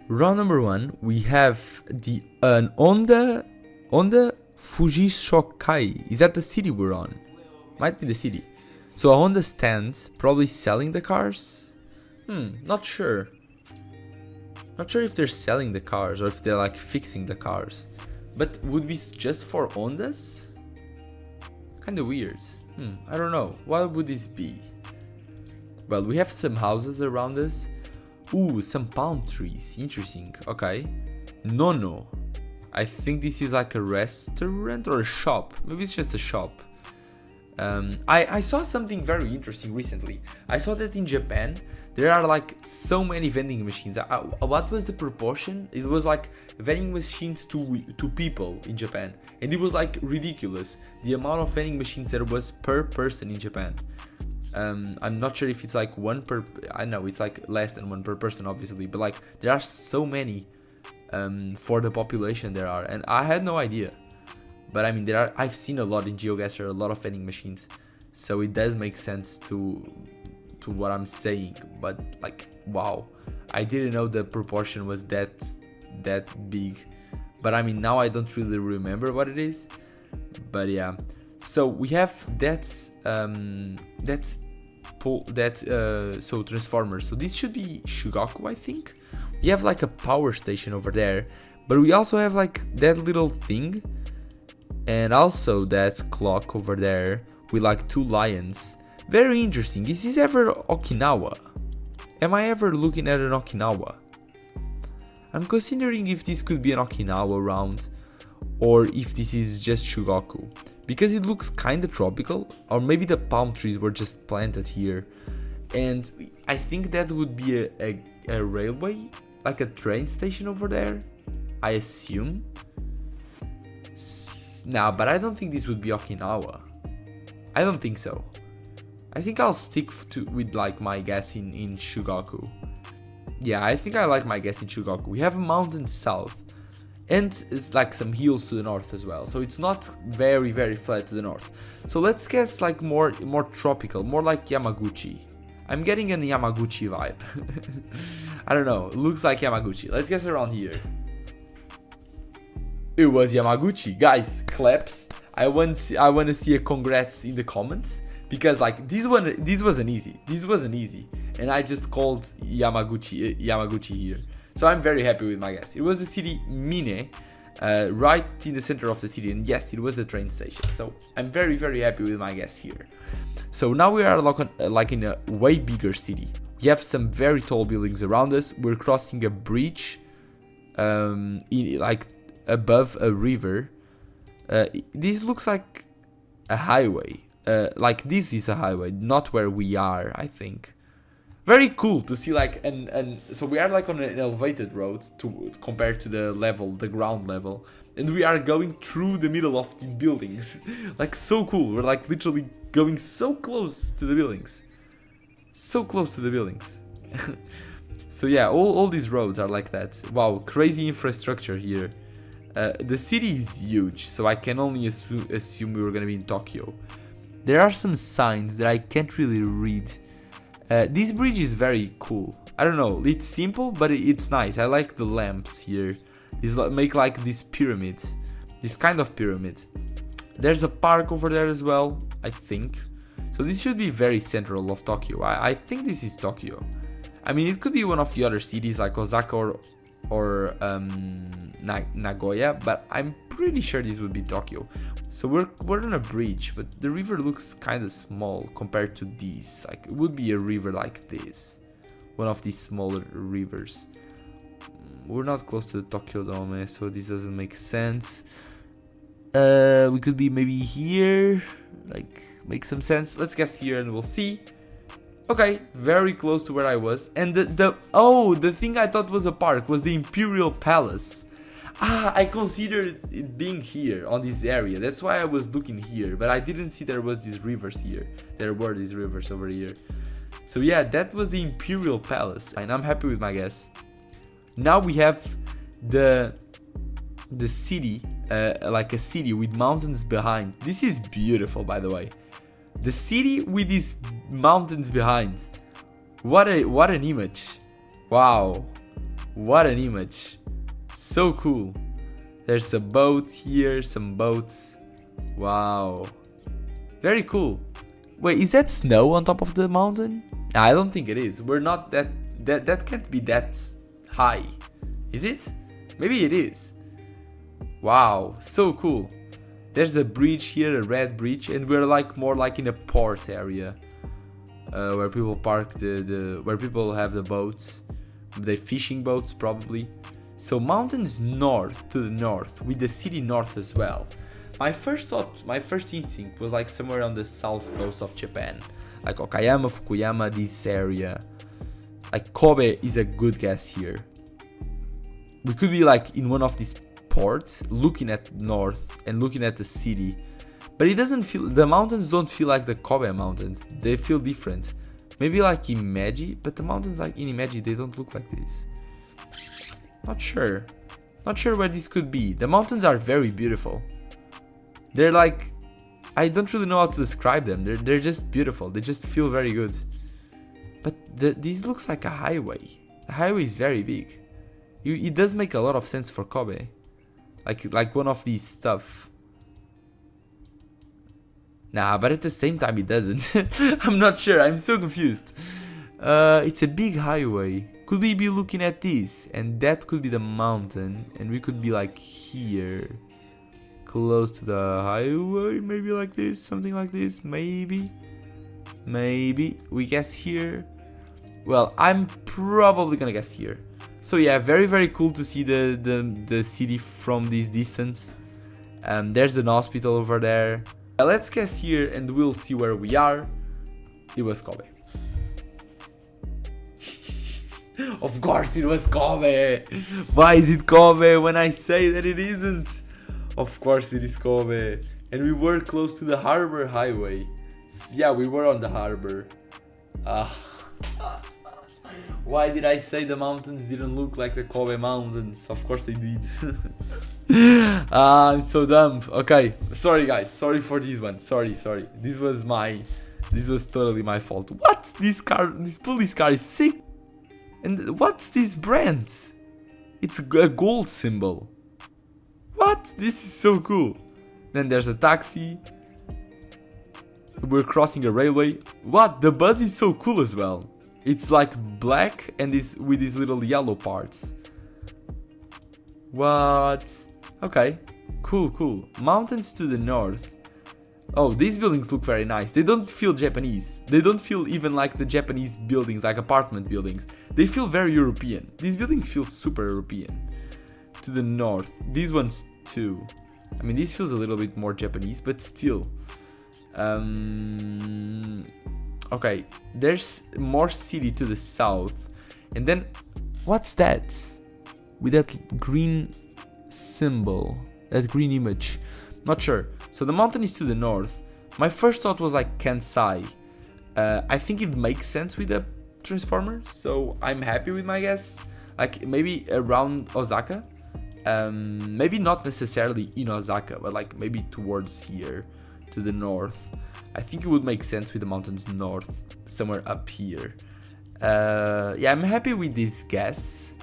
Round number 1, we have an Honda Fuji Shokai. Is that the city we're on? Might be the city. So a Honda stand, probably selling the cars? Not sure. Not sure if they're selling the cars or if they're like fixing the cars. But would be just for Hondas? Kinda weird. I don't know. What would this be? Well, we have some houses around us. Ooh, some palm trees. Interesting. Okay. Nono. I think this is like a restaurant or a shop. Maybe it's just a shop. I saw something very interesting recently. I saw that in Japan, there are like so many vending machines. What was the proportion? It was like vending machines to people in Japan. And it was like ridiculous. The amount of vending machines there was per person in Japan. I'm not sure if it's like one per, I know it's like less than one per person obviously, but like there are so many for the population there are, and I had no idea. But I mean, I've seen a lot in GeoGuessr, a lot of vending machines, so it does make sense to what I'm saying. But like, wow, I didn't know the proportion was that big. But I mean, now I don't really remember what it is. But yeah, so we have so transformers. So this should be Shugaku, I think. We have like a power station over there, but we also have like that little thing, and also that clock over there with like 2 lions. Very interesting. Is this ever Okinawa? Am I ever looking at an Okinawa? I'm considering if this could be an Okinawa round, or if this is just Shugaku, because it looks kind of tropical, or maybe the palm trees were just planted here. And I think that would be a railway, like a train station over there, I assume. Nah, but I don't think this would be Okinawa. I don't think so. I think I'll stick with like my guess in Shugaku. Yeah, I think I like my guess in Shugaku. We have a mountain south, and it's like some hills to the north as well, so it's not very flat to the north. So let's guess like more tropical, more like Yamaguchi. I'm getting a Yamaguchi vibe. I don't know, looks like Yamaguchi. Let's guess around here. It was Yamaguchi. Guys, claps. I want to see a congrats in the comments, because like this wasn't easy, and I just called Yamaguchi here. So I'm very happy with my guess. It was the city Mine, right in the center of the city, and yes, it was a train station. So I'm very happy with my guess here. So now we are like in a way bigger city. We have some very tall buildings around us. We're crossing a bridge, like above a river. This looks like a highway. Like this is a highway, not where we are, I think. Very cool to see like, and so we are like on an elevated road compared to the ground level, and we are going through the middle of the buildings. Like so cool. We're like literally going so close to the buildings. So close to the buildings. So yeah, all these roads are like that. Wow, crazy infrastructure here. The city is huge, so I can only assume we were gonna be in Tokyo. There are some signs that I can't really read. This bridge is very cool. I don't know, it's simple, but it's nice. I like the lamps here. These make like this pyramid, this kind of pyramid. There's a park over there as well, I think. So this should be very central of Tokyo. I think this is Tokyo. I mean, it could be one of the other cities like Osaka or Nagoya, but I'm pretty sure this would be Tokyo. So we're on a bridge, but the river looks kind of small compared to these. Like it would be a river like this, one of these smaller rivers. We're not close to the Tokyo Dome, so this doesn't make sense. We could be maybe here, like make some sense. Let's guess here and we'll see. Okay, very close to where I was. And the thing I thought was a park was the Imperial Palace. I considered it being here on this area. That's why I was looking here, but I didn't see there was these rivers here. There were these rivers over here. So yeah, that was the Imperial Palace, and I'm happy with my guess. Now we have the city, like a city with mountains behind. This is beautiful, by the way. The city with these mountains behind. What an image. Wow. What an image. So cool. There's a boat here, some boats. Wow. Very cool. Wait, is that snow on top of the mountain? I don't think it is. We're not that can't be that high. Is it? Maybe it is. Wow, so cool. There's a bridge here, a red bridge, and we're like more like in a port area. Where people park where people have the boats. The fishing boats probably. So mountains north to the north, with the city north as well. My first instinct was like somewhere on the south coast of Japan. Like Okayama, Fukuyama, this area. Like Kobe is a good guess here. We could be like in one of these ports, looking at north and looking at the city. But it doesn't feel, the mountains don't feel like the Kobe mountains. They feel different. Maybe like Imeji, but the mountains like in Imeji, they don't look like this. Not sure. Not sure where this could be. The mountains are very beautiful. They're like, I don't really know how to describe them. They're just beautiful. They just feel very good. But this looks like a highway. The highway is very big. It does make a lot of sense for Kobe. Like one of these stuff. Nah, but at the same time it doesn't. I'm not sure. I'm so confused. It's a big highway. Could we be looking at this? And that could be the mountain. And we could be like here. Close to the highway. Maybe like this. Something like this. Maybe. Maybe. We guess here. Well, I'm probably gonna guess here. So yeah, very very cool to see the city from this distance. There's an hospital over there. Let's guess here and we'll see where we are. It was Kobe. Of course it was Kobe. Why is it Kobe when I say that it isn't? Of course it is Kobe. And we were close to the harbor highway. Yeah, we were on the harbor. Why did I say the mountains didn't look like the Kobe mountains? Of course they did. I'm so dumb. Okay, sorry guys, sorry for this one. Sorry. This was totally my fault. What? This police car is sick. And what's this brand? It's a gold symbol. What? This is so cool. Then there's a taxi. We're crossing a railway. What? The bus is so cool as well. It's like black and with these little yellow parts. What? Okay. Cool. Mountains to the north. Oh, these buildings look very nice. They don't feel Japanese. They don't feel even like the Japanese buildings, like apartment buildings. They feel very European. These buildings feel super European. To the north. These ones too. I mean, this feels a little bit more Japanese, but still. Okay, there's more city to the south. And then, what's that? With that green symbol, that green image. Not sure. So the mountain is to the north. My first thought was like Kansai. I think it makes sense with the transformer, so I'm happy with my guess. Like maybe around Osaka. Maybe not necessarily in Osaka, but like maybe towards here, to the north. I think it would make sense with the mountains north, somewhere up here. Yeah, I'm happy with this guess.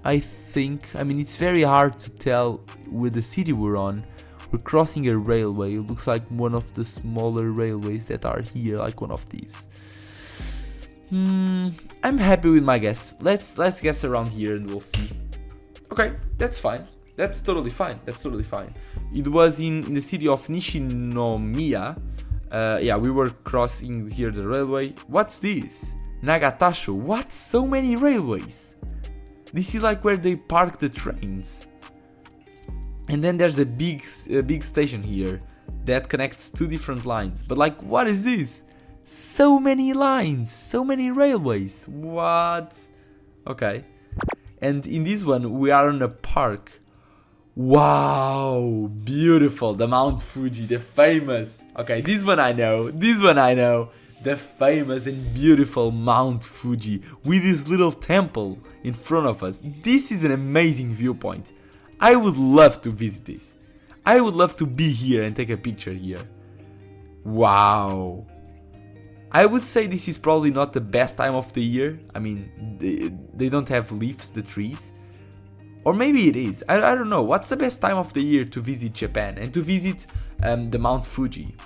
I mean, it's very hard to tell with the city we're on. We're crossing a railway. It looks like one of the smaller railways that are here, like one of these. I'm happy with my guess. Let's guess around here and we'll see. Okay, that's fine. That's totally fine. It was in the city of Nishinomiya. Yeah, we were crossing here the railway. What's this? Nagatasho. What? So many railways. This is like where they park the trains. And then there's a big station here that connects two different lines. But like, what is this? So many lines, so many railways. What? Okay. And in this one, we are in a park. Wow, beautiful. The Mount Fuji, the famous. Okay, this one I know. The famous and beautiful Mount Fuji with this little temple in front of us. This is an amazing viewpoint. I would love to visit this. I would love to be here and take a picture here. Wow. I would say this is probably not the best time of the year. I mean, they don't have leaves, the trees. Or maybe it is. I don't know. What's the best time of the year to visit Japan and to visit the Mount Fuji?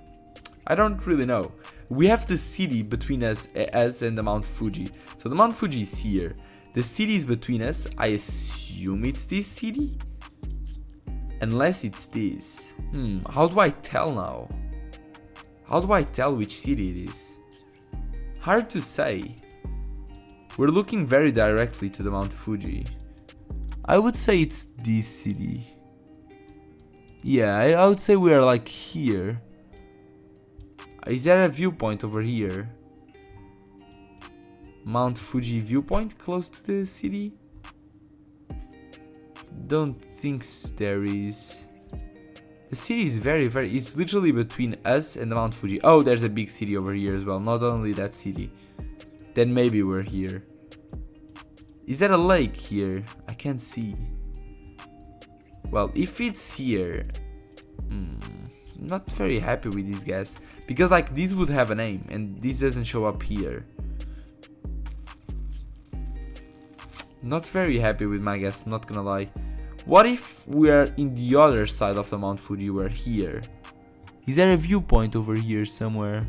I don't really know. We have the city between us and the Mount Fuji. So the Mount Fuji is here. The city is between us. I assume it's this city? Unless it's this. How do I tell now? How do I tell which city it is? Hard to say. We're looking very directly to the Mount Fuji. I would say it's this city. Yeah, I would say we are like here. Is there a viewpoint over here? Mount Fuji viewpoint close to the city? Don't think there is. The city is it's literally between us and the Mount Fuji. Oh, there's a big city over here as well. Not only that city. Then maybe we're here. Is there a lake here? I can't see. Well, if it's here, not very happy with this guess, because like this would have a name and this doesn't show up here. Not very happy with my guess, not gonna lie. What if we're in the other side of the Mount Fuji? We're here. Is there a viewpoint over here somewhere?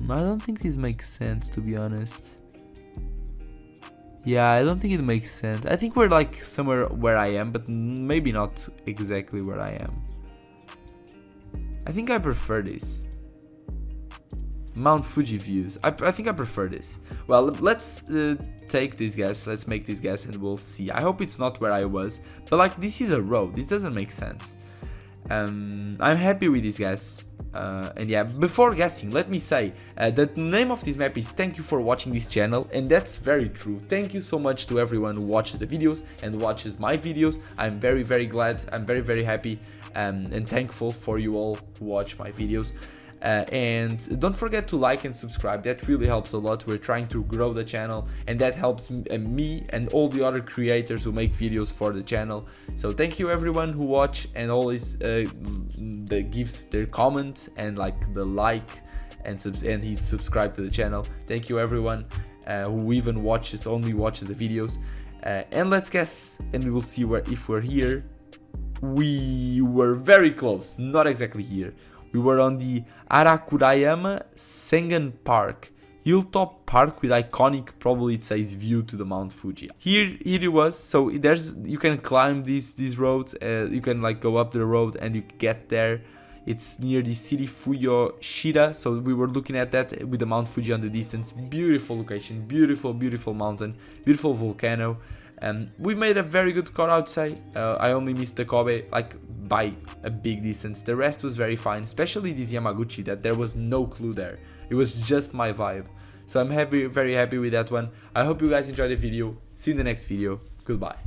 I don't think this makes sense, to be honest. Yeah, I don't think it makes sense. I think we're like somewhere where I am, but maybe not exactly where I am. I think I prefer this. Mount Fuji views. I think I prefer this. Well, let's take this guess. Let's make this guess and we'll see. I hope it's not where I was. But like, this is a road. This doesn't make sense. I'm happy with this guess. And yeah, before guessing, let me say the name of this map is Thank You for Watching This Channel, and that's very true. Thank you so much to everyone who watches the videos and watches my videos. I'm very glad, I'm very happy and thankful for you all who watch my videos. And don't forget to like and subscribe. That really helps a lot. We're trying to grow the channel, and that helps me and all the other creators who make videos for the channel. So thank you everyone who watch and always gives their comment and like the like and he's subscribed to the channel. Thank you everyone who even only watches the videos. And let's guess, and we will see if we're here. We were very close, not exactly here. We were on the Arakurayama Sengan Park, hilltop park with iconic, probably it says, view to the Mount Fuji. Here it was. So you can climb these roads. You can like go up the road and you get there. It's near the city Fuyoshida. So we were looking at that with the Mount Fuji on the distance. Beautiful location, beautiful mountain, beautiful volcano. We made a very good score, I would say. I only missed the Kobe like by a big distance. The rest was very fine, especially this Yamaguchi, that there was no clue there. It was just my vibe. So I'm very happy with that one. I hope you guys enjoyed the video. See you in the next video. Goodbye.